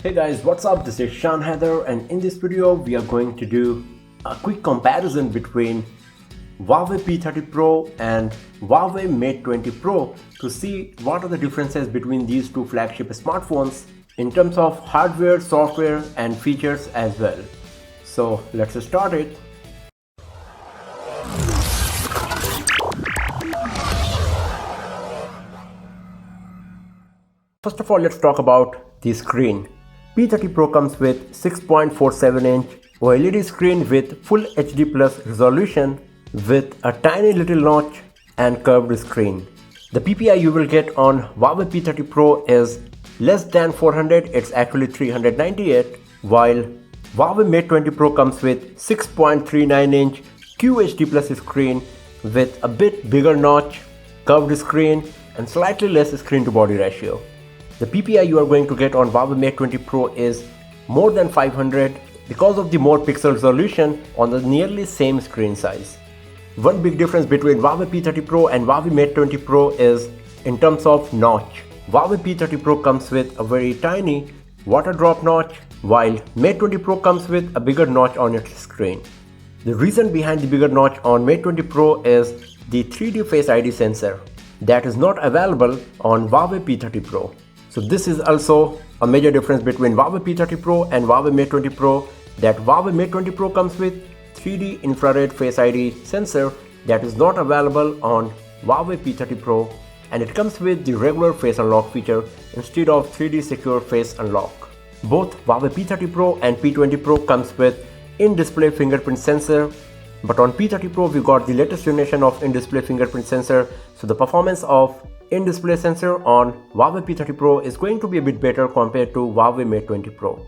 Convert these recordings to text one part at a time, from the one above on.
Hey guys, what's up? This is Shan Heather, and in this video we are going to do a quick comparison between Huawei P30 Pro and Huawei Mate 20 Pro to see what are the differences between these two flagship smartphones in terms of hardware, software and features as well. So let's start it. First of all, let's talk about the screen. P30 Pro comes with 6.47-inch OLED screen with Full HD Plus resolution with a tiny little notch and curved screen. The PPI you will get on Huawei P30 Pro is less than 400, it's actually 398, while Huawei Mate 20 Pro comes with 6.39-inch QHD Plus screen with a bit bigger notch, curved screen and slightly less screen to body ratio. The PPI you are going to get on Huawei Mate 20 Pro is more than 500 because of the more pixel resolution on the nearly same screen size. One big difference between Huawei P30 Pro and Huawei Mate 20 Pro is in terms of notch. Huawei P30 Pro comes with a very tiny water drop notch, while Mate 20 Pro comes with a bigger notch on its screen. The reason behind the bigger notch on Mate 20 Pro is the 3D Face ID sensor that is not available on Huawei P30 Pro. So this is also a major difference between Huawei P30 Pro and Huawei Mate 20 Pro, that Huawei Mate 20 Pro comes with 3D infrared Face ID sensor that is not available on Huawei P30 Pro, and it comes with the regular face unlock feature instead of 3D secure face unlock. Both Huawei P30 Pro and P20 Pro comes with in-display fingerprint sensor, but on P30 Pro we got the latest generation of in-display fingerprint sensor, so the performance of in-display sensor on Huawei P30 Pro is going to be a bit better compared to Huawei Mate 20 Pro.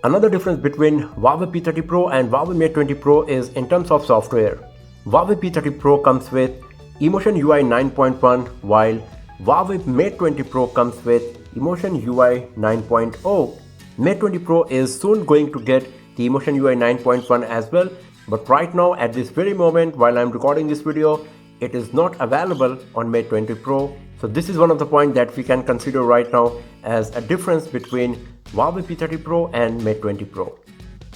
Another difference between Huawei P30 Pro and Huawei Mate 20 Pro is in terms of software. Huawei P30 Pro comes with Emotion UI 9.1 while Huawei Mate 20 Pro comes with Emotion UI 9.0. Mate 20 Pro is soon going to get the Emotion UI 9.1 as well, but right now at this very moment while I'm recording this video, it is not available on Mate 20 Pro. So this is one of the points that we can consider right now as a difference between Huawei P30 Pro and Mate 20 Pro.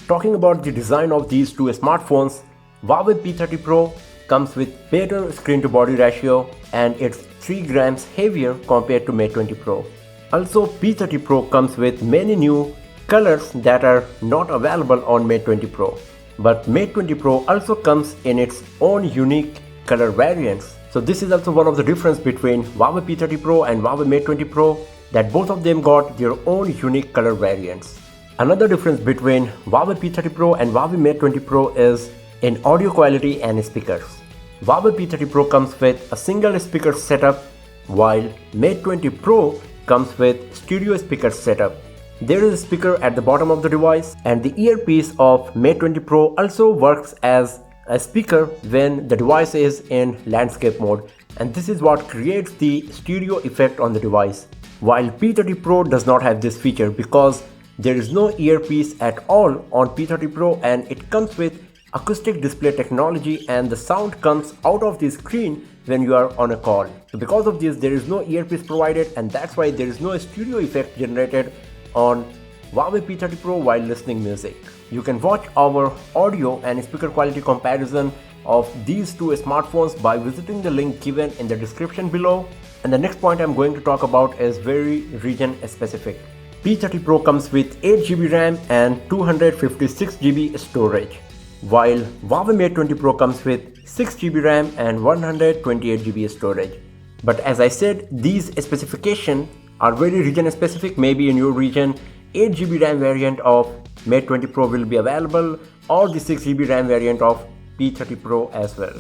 Talking about the design of these two smartphones, Huawei P30 Pro comes with better screen to body ratio and it's 3 grams heavier compared to Mate 20 Pro. Also, P30 Pro comes with many new colors that are not available on Mate 20 Pro. But Mate 20 Pro also comes in its own unique color variants. So this is also one of the difference between Huawei P30 Pro and Huawei Mate 20 Pro, that both of them got their own unique color variants. Another difference between Huawei P30 Pro and Huawei Mate 20 Pro is in audio quality and speakers. Huawei P30 Pro comes with a single speaker setup while Mate 20 Pro comes with stereo speaker setup. There is a speaker at the bottom of the device, and the earpiece of Mate 20 Pro also works as a speaker when the device is in landscape mode, and this is what creates the stereo effect on the device, while P30 Pro does not have this feature because there is no earpiece at all on P30 Pro, and it comes with acoustic display technology and the sound comes out of the screen when you are on a call. So because of this there is no earpiece provided, and that's why there is no stereo effect generated on Huawei P30 Pro while listening music. You can watch our audio and speaker quality comparison of these two smartphones by visiting the link given in the description below. And the next point I'm going to talk about is very region specific. P30 Pro comes with 8GB RAM and 256GB storage, while Huawei Mate 20 Pro comes with 6GB RAM and 128GB storage. But as I said, these specifications are very region specific. Maybe in your region 8GB RAM variant of Mate 20 Pro will be available, or the 6GB RAM variant of P30 Pro as well.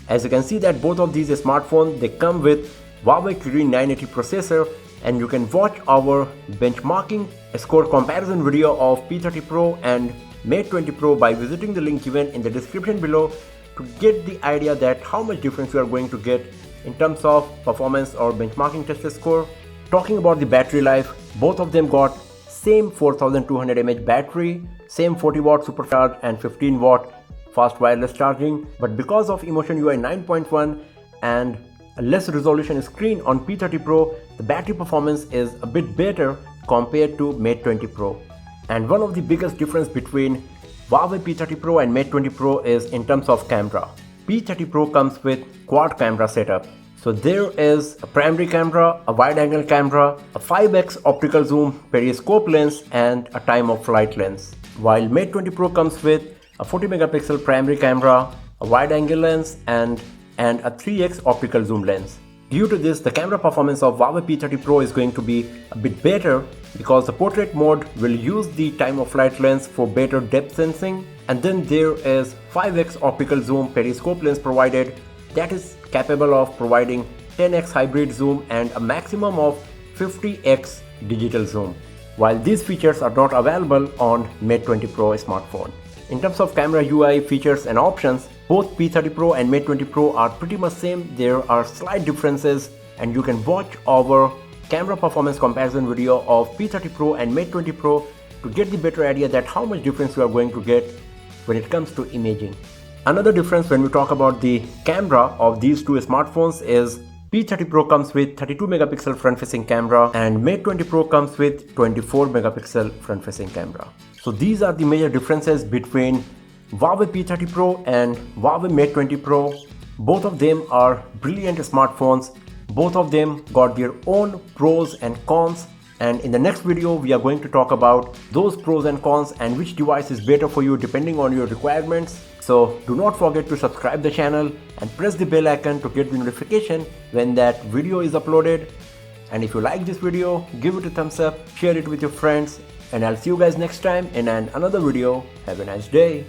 As you can see that both of these smartphones, they come with Huawei Kirin 980 processor, and you can watch our benchmarking score comparison video of P30 Pro and Mate 20 Pro by visiting the link given in the description below to get the idea that how much difference you are going to get in terms of performance or benchmarking test score. Talking about the battery life, both of them got same 4200 mAh battery, same 40 watt supercharge and 15 watt fast wireless charging, but because of Emotion UI 9.1 and a less resolution screen on P30 Pro, the battery performance is a bit better compared to Mate 20 Pro. And one of the biggest difference between Huawei P30 Pro and Mate 20 Pro is in terms of camera. P30 Pro comes with quad camera setup. So there is a primary camera, a wide angle camera, a 5x optical zoom periscope lens and a time of flight lens. While Mate 20 Pro comes with a 40 megapixel primary camera, a wide angle lens and a 3x optical zoom lens. Due to this, the camera performance of Huawei P30 Pro is going to be a bit better because the portrait mode will use the time of flight lens for better depth sensing, and then there is 5x optical zoom periscope lens provided that is capable of providing 10x hybrid zoom and a maximum of 50x digital zoom. While these features are not available on Mate 20 Pro smartphone. In terms of camera UI features and options, both P30 Pro and Mate 20 Pro are pretty much same. There are slight differences and you can watch our camera performance comparison video of P30 Pro and Mate 20 Pro to get the better idea that how much difference you are going to get when it comes to imaging. Another difference when we talk about the camera of these two smartphones is P30 Pro comes with 32 megapixel front-facing camera and Mate 20 Pro comes with 24 megapixel front-facing camera. So these are the major differences between Huawei P30 Pro and Huawei Mate 20 Pro. Both of them are brilliant smartphones. Both of them got their own pros and cons. And in the next video, we are going to talk about those pros and cons and which device is better for you depending on your requirements. So do not forget to subscribe the channel and press the bell icon to get the notification when that video is uploaded. And if you like this video, give it a thumbs up, share it with your friends, and I'll see you guys next time in another video. Have a nice day.